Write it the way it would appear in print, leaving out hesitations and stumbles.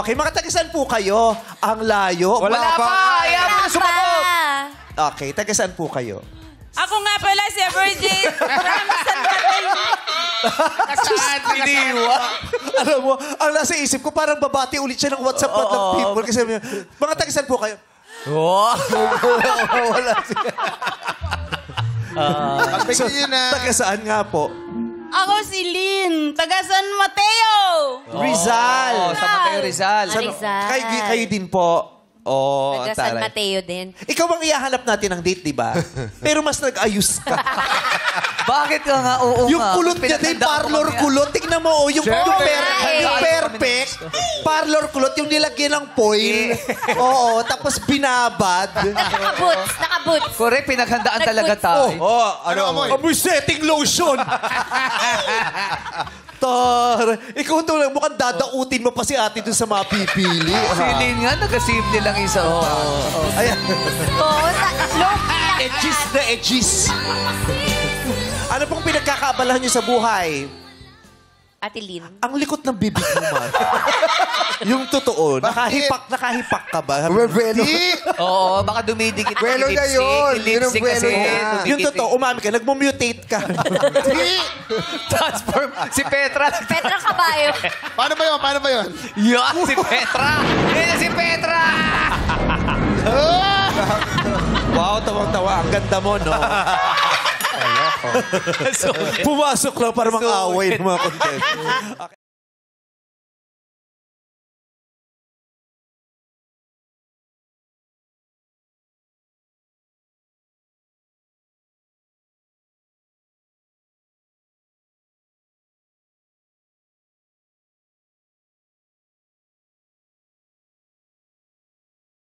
Okay, mga taga-saan po kayo? Ang layo. Wala pa! Ayaw mo na sumagot! Okay, taga-saan po kayo? Ako nga pala si Virgin from San Mateo. Saan iniwa? Alam mo, ang nasa isip ko, parang babati ulit siya ng WhatsApp ng people. Kasi sabi niya, mga taga-saan po kayo? Oh. Wala siya. So, taga-saan nga po? Ako si Lynn, taga San Mateo. Rizal. Sa Mateo Rizal. Rizal. Kayo din po. Oh, Taga San taray. Mateo din. Ikaw ang ihahanap natin ng date, di ba? Pero mas nag-ayos ka. Bakit ka nga? Oo Yung nga. kulot niya din, parlor kulot. Tignan mo, yung perfect. Parlor kulot, yung nilagyan ng foil. Oo, tapos binabad. Naka-boots. Correct, pinaghandaan talaga tayo. Ano amoy? Amoy setting lotion. Ikaw ito lang, mukhang dadautin mo pa si ate dun sa mga pipili. Silin nga, nagasimple lang isa. Ayan. Oo, Edgis na edgis. Ano pong pinagkakaabalahan niyo sa buhay? Ate Lynn. Ang likot ng bibig mo, man. Yung totoo, nakahipak ka ba? Oo, baka dumidikit yung Bueno na yun. Yun ang lipstick bueno kasi. na. Yung totoo, umami ka, nagmumutate ka. Transform. Si Petra. Petra Caballo. Paano ba yun? Yan, si Petra. Yan si Petra. Wow, tawang-tawa. Ang ganda mo, no? Pumasok lang para mang-away ng mga content.